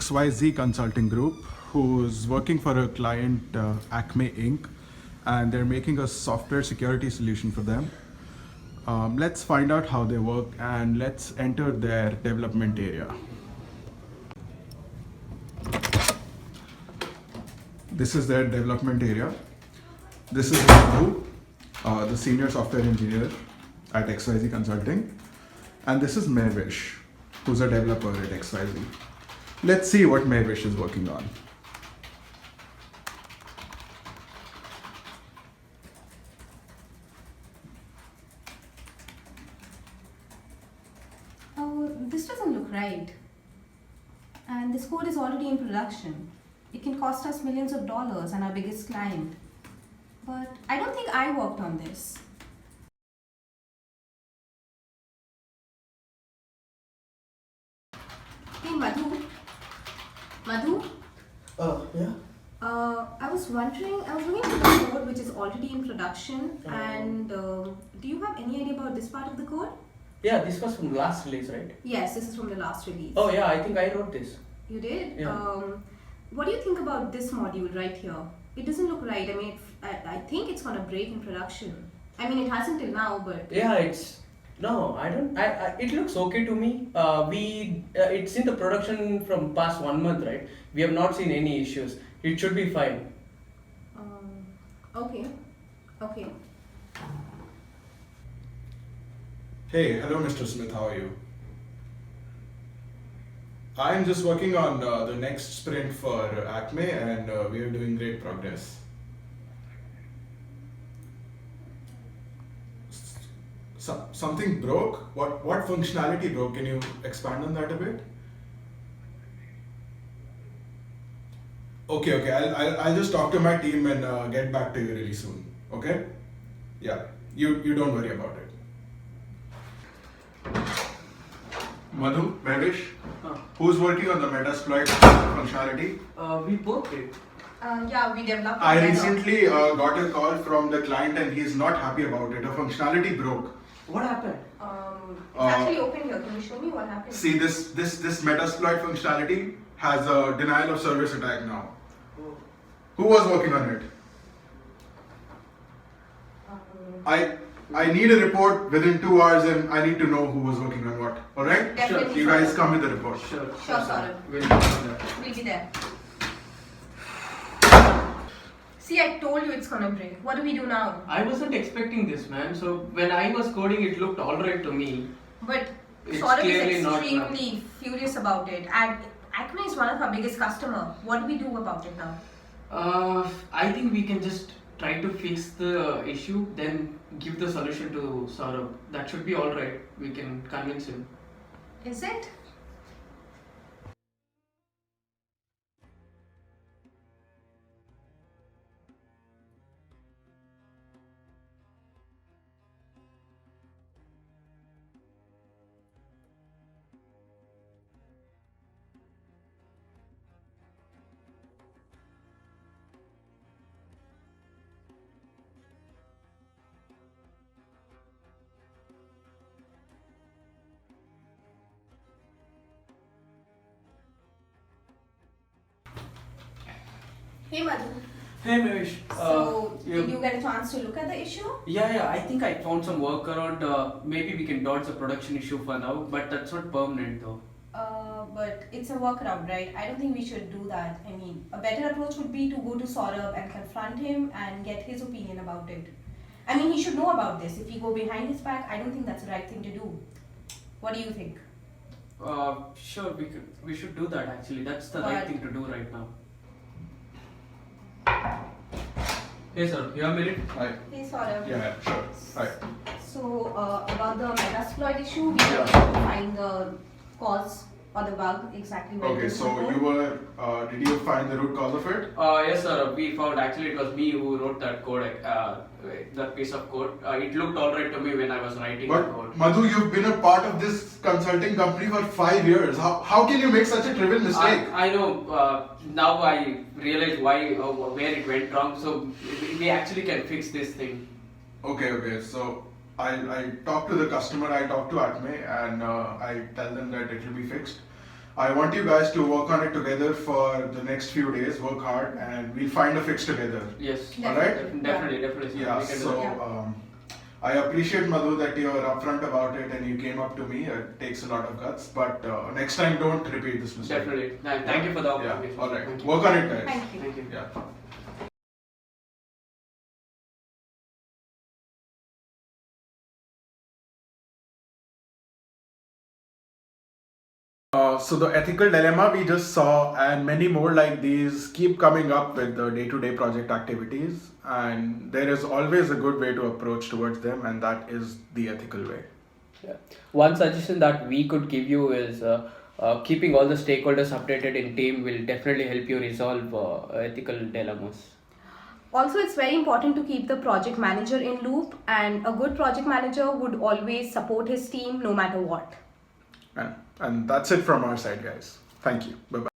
XYZ Consulting Group, who's working for a client, Acme Inc., and they're making a software security solution for them. Let's find out how they work and let's enter their development area. This is their development area. This is Madhu, the senior software engineer at XYZ Consulting. And this is Mehvish, who's a developer at XYZ. Let's see what Mehvish is working on. Oh, this doesn't look right. And this code is already in production. It can cost us millions of dollars and our biggest client. But I don't think I worked on this. Hey, Madhu. Madhu? Yeah. I was looking at the code which is already in production, and do you have any idea about this part of the code? Yeah, this was from last release, right? Yes, this is from the last release. Oh yeah, I think I wrote this. You did? Yeah. What do you think about this module right here? It doesn't look right. I mean, I think it's gonna break in production. I mean, it hasn't till now, but... Yeah, it looks okay to me. It's in the production from past 1 month, right? We have not seen any issues. It should be fine. Okay. Hey, hello Mr. Smith, how are you? I'm just working on the next sprint for Acme and we are doing great progress. Something broke? What functionality broke? Can you expand on that a bit? Okay. I'll just talk to my team and get back to you really soon. Okay? Yeah. You don't worry about it. Madhu, Mehvish, who's working on the Metasploit functionality? We both did. Yeah, we developed. I recently got a call from the client and he's not happy about it. A functionality broke. What happened? It's actually open here. Can you show me what happened? See, this Metasploit functionality has a denial of service attack now. Oh. Who was working on it? I need a report within 2 hours and I need to know who was working on what. Alright? Definitely. You guys come with the report. Sure, Saurabh. We'll do that. We'll be there. See, I told you it's gonna break. What do we do now? I wasn't expecting this, man. So when I was coding, it looked alright to me. But It's Saurabh clearly is not extremely furious about it. And Acme is one of our biggest customers. What do we do about it now? I think we can just try to fix the issue, then give the solution to Saurabh. That should be alright. We can convince him. Is it? Hey Madhu. Hey Mehvish. So, did you get a chance to look at the issue? Yeah, I think I found some workaround. Maybe we can dodge the production issue for now, but that's not permanent though. But it's a workaround, right? I don't think we should do that. I mean, a better approach would be to go to Saurabh and confront him and get his opinion about it. I mean, he should know about this. If we go behind his back, I don't think that's the right thing to do. What do you think? Sure, we should do that actually. That's the right thing to do right now. Hey sir, you have a minute? Hi. Hey Saurabh. Yeah, sure. Hi. So, about the Metasploit issue, we were able to find the cause or the bug exactly where it Okay, is so recorded. did you find the root cause of it? Yes sir, we found actually it was me who wrote that code, that piece of code. It looked alright to me when I was writing the code. But Madhu, you've been a part of this consulting company for 5 years. How can you make such a trivial mistake? I know, now I realize why, where it went wrong, so we actually can fix this thing. Okay. So I talk to the customer, I talk to Acme, and I tell them that it will be fixed. I want you guys to work on it together for the next few days, work hard, and we'll find a fix together. Yes. Alright? Definitely. Sir. Yeah, We can do so that. I appreciate Madhu that you're upfront about it and you came up to me. It takes a lot of guts, but next time don't repeat this mistake. Definitely. Thank you for the Yeah, opportunity. alright. Thank you. Work on it, guys. Thank you. Thank you. Yeah. So the ethical dilemma we just saw and many more like these keep coming up with the day-to-day project activities, and there is always a good way to approach towards them, and that is the ethical way. Yeah. One suggestion that we could give you is keeping all the stakeholders updated in team will definitely help you resolve ethical dilemmas. Also, it's very important to keep the project manager in loop, and a good project manager would always support his team no matter what. And that's it from our side, guys. Thank you. Bye-bye.